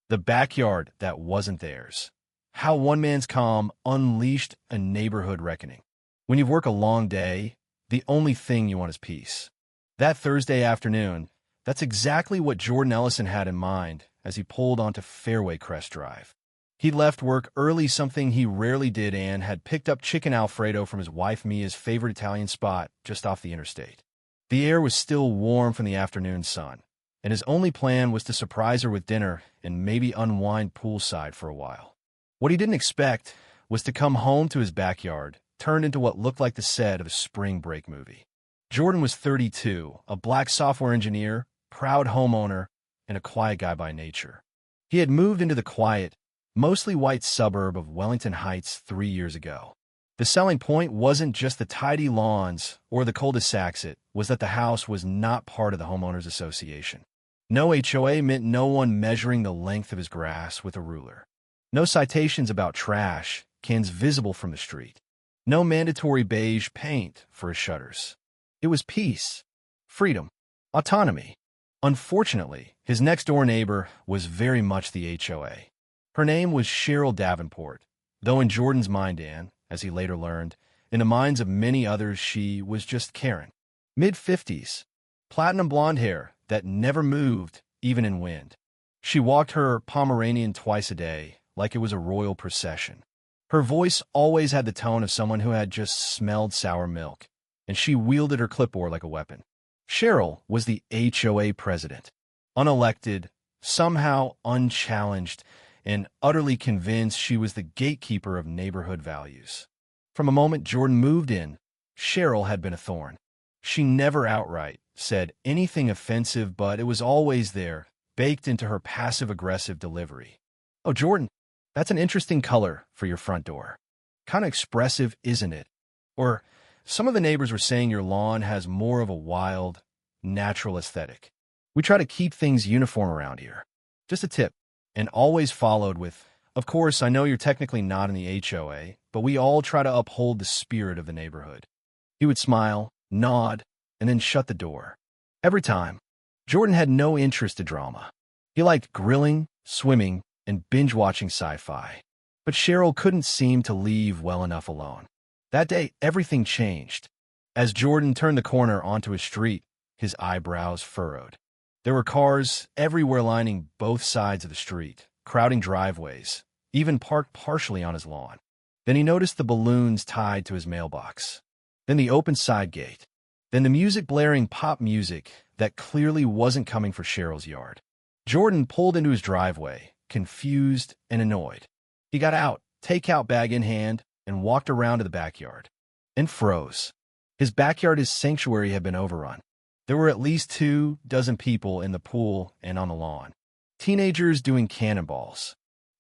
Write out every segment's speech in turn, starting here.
The backyard that wasn't theirs. How one man's calm unleashed a neighborhood reckoning. When you've worked a long day, the only thing you want is peace. That Thursday afternoon, that's exactly what Jordan Ellison had in mind as he pulled onto Fairway Crest Drive. He left work early, something he rarely did, and had picked up chicken Alfredo from his wife Mia's favorite Italian spot just off the interstate. The air was still warm from the afternoon sun, and his only plan was to surprise her with dinner and maybe unwind poolside for a while. What he didn't expect was to come home to his backyard, turned into what looked like the set of a spring break movie. Jordan was 32, a black software engineer, proud homeowner, and a quiet guy by nature. He had moved into the quiet, mostly white suburb of Wellington Heights 3 years ago. The selling point wasn't just the tidy lawns or the cul-de-sacs, it was that the house was not part of the homeowners association. No HOA meant no one measuring the length of his grass with a ruler. No citations about trash, cans visible from the street. No mandatory beige paint for his shutters. It was peace, freedom, autonomy. Unfortunately, his next-door neighbor was very much the HOA. Her name was Cheryl Davenport, though in Jordan's mind and, as he later learned, in the minds of many others, she was just Karen. Mid-50s, platinum blonde hair that never moved, even in wind. She walked her Pomeranian twice a day, like it was a royal procession. Her voice always had the tone of someone who had just smelled sour milk, and she wielded her clipboard like a weapon. Cheryl was the HOA president, unelected, somehow unchallenged, and utterly convinced she was the gatekeeper of neighborhood values. From the moment Jordan moved in, Cheryl had been a thorn. She never outright said anything offensive, but it was always there, baked into her passive-aggressive delivery. "Oh, Jordan, that's an interesting color for your front door. Kind of expressive, isn't it?" Or, "Some of the neighbors were saying your lawn has more of a wild, natural aesthetic. We try to keep things uniform around here. Just a tip." And always followed with, "Of course, I know you're technically not in the HOA, but we all try to uphold the spirit of the neighborhood." He would smile, nod, and then shut the door. Every time. Jordan had no interest in drama. He liked grilling, swimming, and binge-watching sci-fi. But Cheryl couldn't seem to leave well enough alone. That day, everything changed. As Jordan turned the corner onto his street, his eyebrows furrowed. There were cars everywhere lining both sides of the street, crowding driveways, even parked partially on his lawn. Then he noticed the balloons tied to his mailbox. Then the open side gate. Then the music blaring pop music that clearly wasn't coming from Cheryl's yard. Jordan pulled into his driveway, confused and annoyed. He got out, takeout bag in hand, and walked around to the backyard. And froze. His backyard, his sanctuary, had been overrun. There were at least 24 people in the pool and on the lawn. Teenagers doing cannonballs.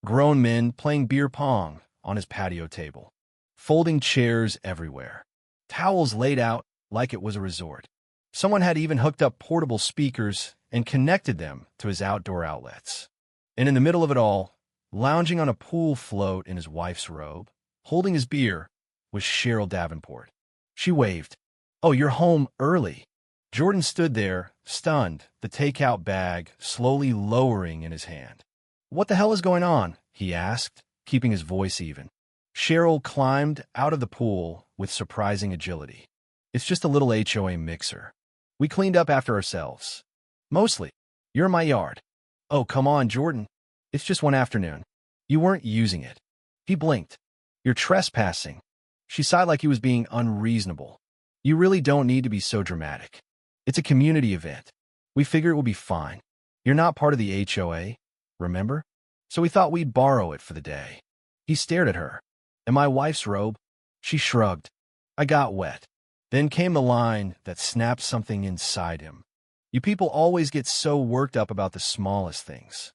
Grown men playing beer pong on his patio table. Folding chairs everywhere. Towels laid out like it was a resort. Someone had even hooked up portable speakers and connected them to his outdoor outlets. And in the middle of it all, lounging on a pool float in his wife's robe, holding his beer, was Cheryl Davenport. She waved. "Oh, you're home early." Jordan stood there, stunned, the takeout bag slowly lowering in his hand. "What the hell is going on?" he asked, keeping his voice even. Cheryl climbed out of the pool with surprising agility. "It's just a little HOA mixer. We cleaned up after ourselves. Mostly. You're in my yard." "Oh, come on, Jordan. It's just one afternoon. You weren't using it." He blinked. "You're trespassing." She sighed like he was being unreasonable. "You really don't need to be so dramatic. It's a community event. We figure it will be fine. You're not part of the HOA, remember? So we thought we'd borrow it for the day." He stared at her. "And my wife's robe?" She shrugged. "I got wet." Then came the line that snapped something inside him. "You people always get so worked up about the smallest things."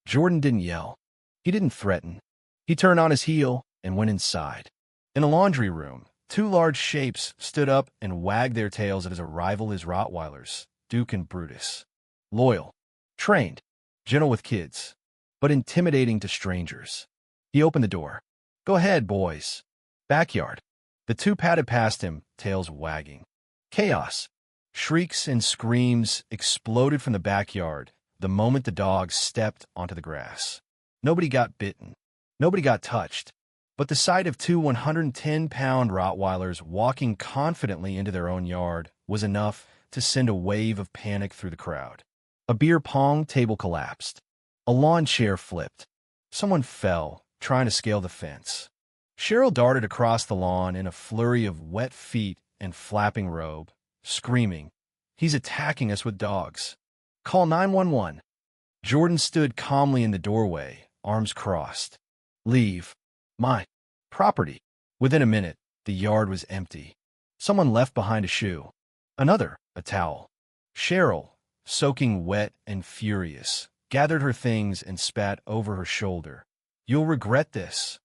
Jordan didn't yell. He didn't threaten. He turned on his heel and went inside. In a laundry room, 2 large shapes stood up and wagged their tails at his arrival, his Rottweilers, Duke and Brutus. Loyal, trained, gentle with kids, but intimidating to strangers. He opened the door. "Go ahead, boys." Backyard. The 2 padded past him, tails wagging. Chaos. Shrieks and screams exploded from the backyard, the moment the dogs stepped onto the grass. Nobody got bitten. Nobody got touched. But the sight of two 110-pound Rottweilers walking confidently into their own yard was enough to send a wave of panic through the crowd. A beer pong table collapsed. A lawn chair flipped. Someone fell, trying to scale the fence. Cheryl darted across the lawn in a flurry of wet feet and flapping robe, screaming, "He's attacking us with dogs. Call 911. Jordan stood calmly in the doorway, arms crossed. "Leave. My property." Within a minute, the yard was empty. Someone left behind a shoe. Another, a towel. Cheryl, soaking wet and furious, gathered her things and spat over her shoulder. "You'll regret this."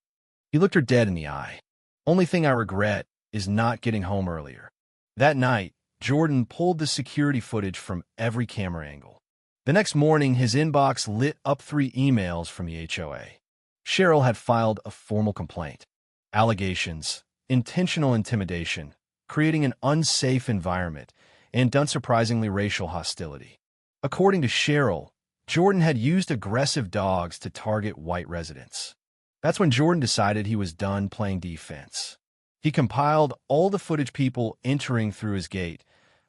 He looked her dead in the eye. "Only thing I regret is not getting home earlier." That night, Jordan pulled the security footage from every camera angle. The next morning, his inbox lit up 3 emails from the HOA. Cheryl had filed a formal complaint. Allegations, intentional intimidation, creating an unsafe environment, and unsurprisingly racial hostility. According to Cheryl, Jordan had used aggressive dogs to target white residents. That's when Jordan decided he was done playing defense. He compiled all the footage, people entering through his gate,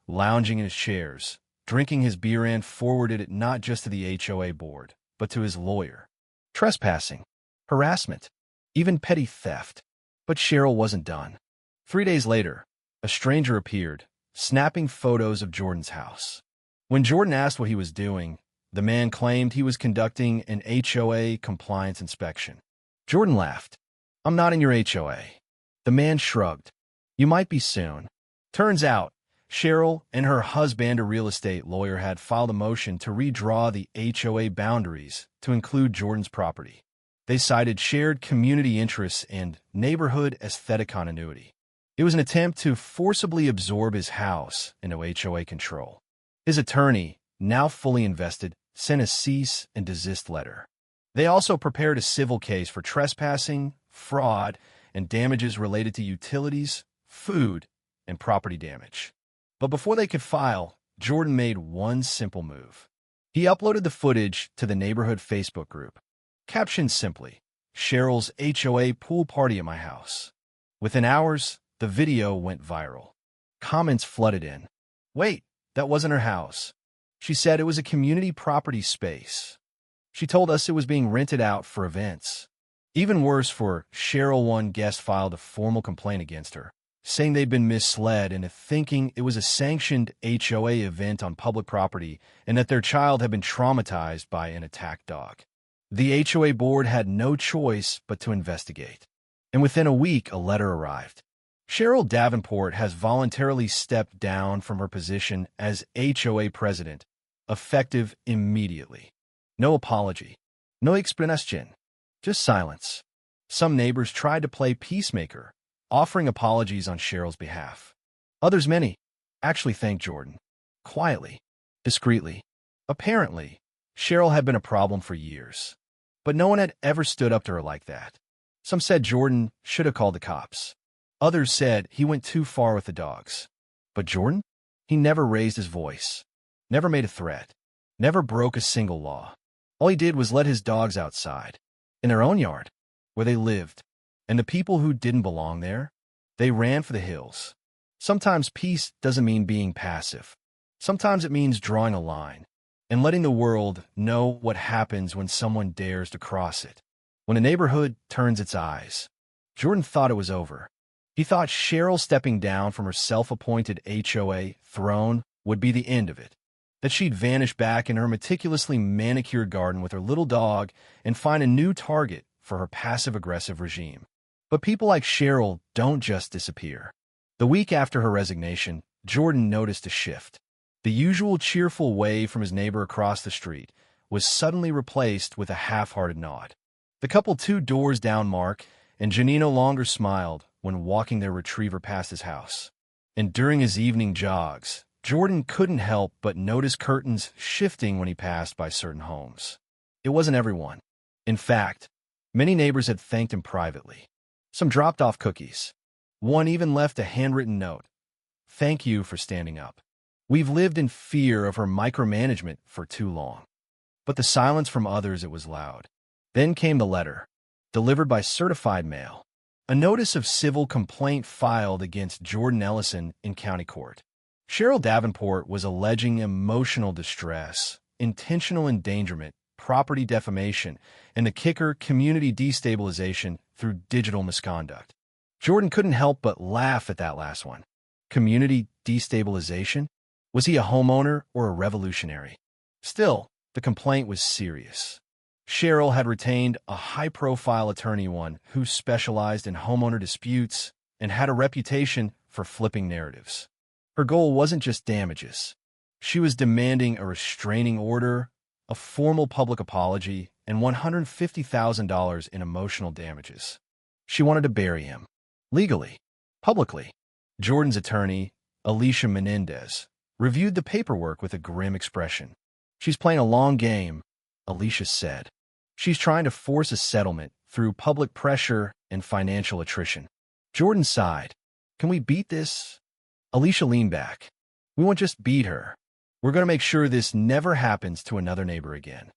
lounging in his chairs, drinking his beer, and forwarded it not just to the HOA board, but to his lawyer. Trespassing, harassment, even petty theft. But Cheryl wasn't done. 3 days later, a stranger appeared, snapping photos of Jordan's house. When Jordan asked what he was doing, the man claimed he was conducting an HOA compliance inspection. Jordan laughed. "I'm not in your HOA." The man shrugged. "You might be soon." Turns out, Cheryl and her husband, a real estate lawyer, had filed a motion to redraw the HOA boundaries to include Jordan's property. They cited shared community interests and neighborhood aesthetic continuity. It was an attempt to forcibly absorb his house into HOA control. His attorney, now fully invested, sent a cease and desist letter. They also prepared a civil case for trespassing, fraud, and damages related to utilities, food, and property damage. But before they could file, Jordan made one simple move. He uploaded the footage to the neighborhood Facebook group. Captioned simply, "Cheryl's HOA pool party at my house." Within hours, the video went viral. Comments flooded in. "Wait, that wasn't her house. She said it was a community property space. She told us it was being rented out for events." Even worse for Cheryl, one guest filed a formal complaint against her, saying they'd been misled into thinking it was a sanctioned HOA event on public property and that their child had been traumatized by an attacked dog. The HOA board had no choice but to investigate. And within a week, a letter arrived. Cheryl Davenport has voluntarily stepped down from her position as HOA president, effective immediately. No apology, no explanation, just silence. Some neighbors tried to play peacemaker, offering apologies on Cheryl's behalf. Others, many, actually thanked Jordan. Quietly, discreetly. Apparently, Cheryl had been a problem for years. But no one had ever stood up to her like that. Some said Jordan should have called the cops. Others said he went too far with the dogs. But Jordan? He never raised his voice. Never made a threat. Never broke a single law. All he did was let his dogs outside, in their own yard, where they lived. And the people who didn't belong there, they ran for the hills. Sometimes peace doesn't mean being passive. Sometimes it means drawing a line and letting the world know what happens when someone dares to cross it. When a neighborhood turns its eyes, Jordan thought it was over. He thought Cheryl stepping down from her self-appointed HOA throne would be the end of it, that she'd vanish back in her meticulously manicured garden with her little dog and find a new target for her passive-aggressive regime. But people like Cheryl don't just disappear. The week after her resignation, Jordan noticed a shift. The usual cheerful wave from his neighbor across the street was suddenly replaced with a half-hearted nod. The couple 2 doors down, Mark and Jenny, no longer smiled when walking their retriever past his house. And during his evening jogs, Jordan couldn't help but notice curtains shifting when he passed by certain homes. It wasn't everyone. In fact, many neighbors had thanked him privately. Some dropped off cookies. One even left a handwritten note. "Thank you for standing up. We've lived in fear of her micromanagement for too long." but the silence from others it was loud. Then came the letter, delivered by certified mail. A notice of civil complaint filed against Jordan Ellison in county court. Cheryl Davenport was alleging emotional distress, intentional endangerment, property defamation, and the kicker, community destabilization through digital misconduct. Jordan couldn't help but laugh at that last one. Community destabilization? Was he a homeowner or a revolutionary? Still, the complaint was serious. Cheryl had retained a high-profile attorney, one who specialized in homeowner disputes and had a reputation for flipping narratives. Her goal wasn't just damages. She was demanding a restraining order, a formal public apology, and $150,000 in emotional damages. She wanted to bury him. Legally. Publicly. Jordan's attorney, Alicia Menendez, reviewed the paperwork with a grim expression. "She's playing a long game," Alicia said. "She's trying to force a settlement through public pressure and financial attrition." Jordan sighed. "Can we beat this?" Alicia leaned back. "We won't just beat her. We're going to make sure this never happens to another neighbor again."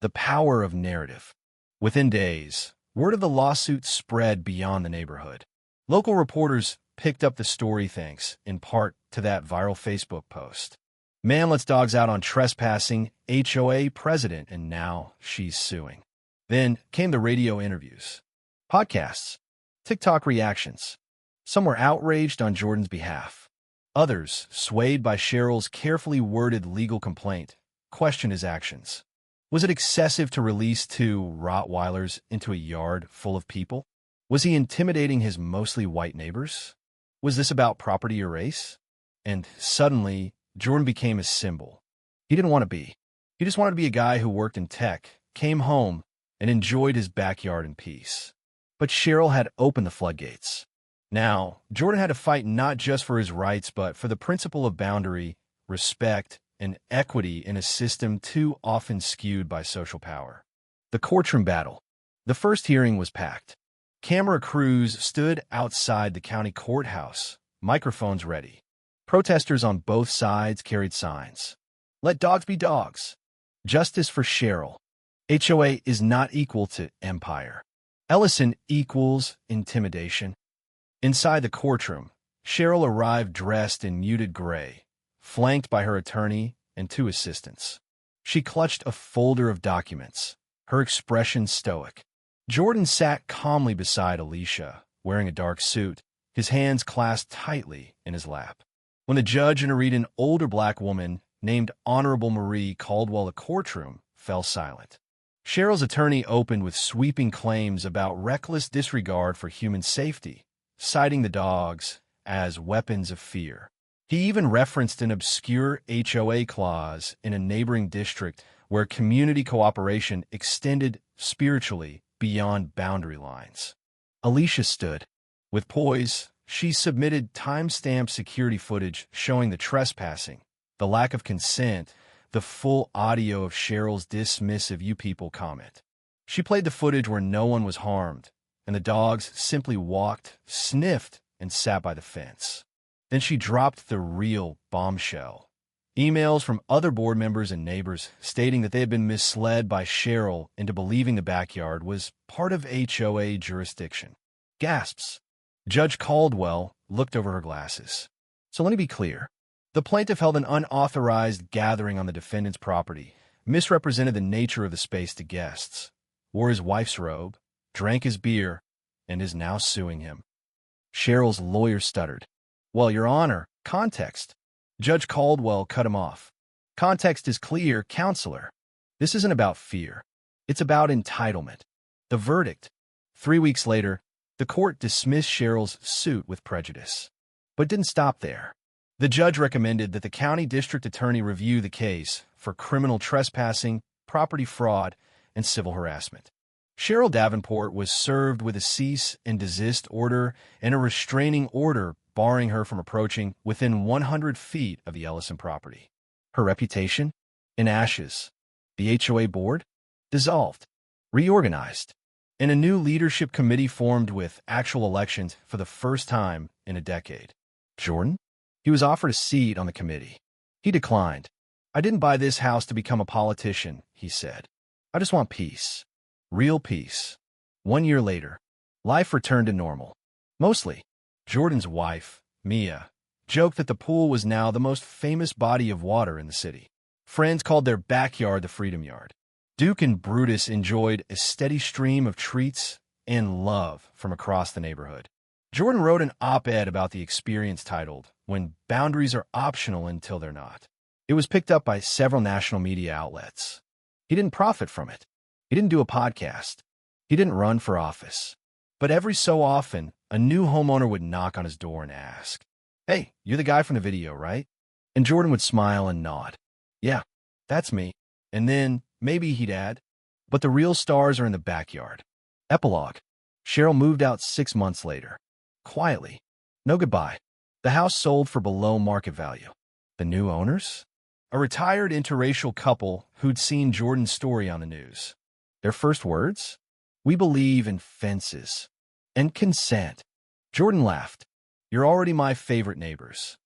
The power of narrative. Within days, word of the lawsuit spread beyond the neighborhood. Local reporters picked up the story thanks, in part, to that viral Facebook post. "Man lets dogs out on trespassing, HOA president, and now she's suing." Then came the radio interviews, podcasts, TikTok reactions. Some were outraged on Jordan's behalf. Others, swayed by Cheryl's carefully worded legal complaint, questioned his actions. Was it excessive to release 2 Rottweilers into a yard full of people? Was he intimidating his mostly white neighbors? Was this about property or race? And suddenly, Jordan became a symbol. He didn't want to be. He just wanted to be a guy who worked in tech, came home, and enjoyed his backyard in peace. But Cheryl had opened the floodgates. Now, Jordan had to fight not just for his rights, but for the principle of boundary, respect, and equity in a system too often skewed by social power. The courtroom battle. The first hearing was packed. Camera crews stood outside the county courthouse, microphones ready. Protesters on both sides carried signs. "Let dogs be dogs." "Justice for Cheryl." "HOA is not equal to empire." "Ellison equals intimidation." Inside the courtroom, Cheryl arrived dressed in muted gray, flanked by her attorney and 2 assistants. She clutched a folder of documents, her expression stoic. Jordan sat calmly beside Alicia, wearing a dark suit, his hands clasped tightly in his lap. When the judge interviewed an older black woman named Honorable Marie Caldwell, the courtroom fell silent. Cheryl's attorney opened with sweeping claims about reckless disregard for human safety, citing the dogs as weapons of fear. He even referenced an obscure HOA clause in a neighboring district where community cooperation extended spiritually beyond boundary lines. Alicia stood. With poise, she submitted time-stamped security footage showing the trespassing, the lack of consent, the full audio of Cheryl's dismissive "you people" comment. She played the footage where no one was harmed, and the dogs simply walked, sniffed, and sat by the fence. Then she dropped the real bombshell. Emails from other board members and neighbors stating that they had been misled by Cheryl into believing the backyard was part of HOA jurisdiction. Gasps. Judge Caldwell looked over her glasses. "So let me be clear. The plaintiff held an unauthorized gathering on the defendant's property, misrepresented the nature of the space to guests, wore his wife's robe, drank his beer, and is now suing him." Cheryl's lawyer stuttered. "Well, Your Honor, context." Judge Caldwell cut him off. "Context is clear, counselor. This isn't about fear. It's about entitlement." The verdict. 3 weeks later, the court dismissed Cheryl's suit with prejudice. But didn't stop there. The judge recommended that the county district attorney review the case for criminal trespassing, property fraud, and civil harassment. Cheryl Davenport was served with a cease and desist order and a restraining order barring her from approaching within 100 feet of the Ellison property. Her reputation? In ashes. The HOA board? Dissolved. Reorganized. And a new leadership committee formed with actual elections for the first time in a decade. Jordan? He was offered a seat on the committee. He declined. I didn't buy this house to become a politician, he said. I just want peace. Real peace. 1 year later, life returned to normal. Mostly. Jordan's wife, Mia, joked that the pool was now the most famous body of water in the city. Friends called their backyard the Freedom Yard. Duke and Brutus enjoyed a steady stream of treats and love from across the neighborhood. Jordan wrote an op-ed about the experience titled, "When Boundaries Are Optional Until They're Not." It was picked up by several national media outlets. He didn't profit from it. He didn't do a podcast. He didn't run for office. But every so often, a new homeowner would knock on his door and ask, "Hey, you're the guy from the video, right?" And Jordan would smile and nod. "Yeah, that's me." And then, maybe he'd add, "But the real stars are in the backyard." Epilogue. Cheryl moved out 6 months later. Quietly. No goodbye. The house sold for below market value. The new owners? A retired interracial couple who'd seen Jordan's story on the news. Their first words? "We believe in fences and consent." Jordan laughed. "You're already my favorite neighbors."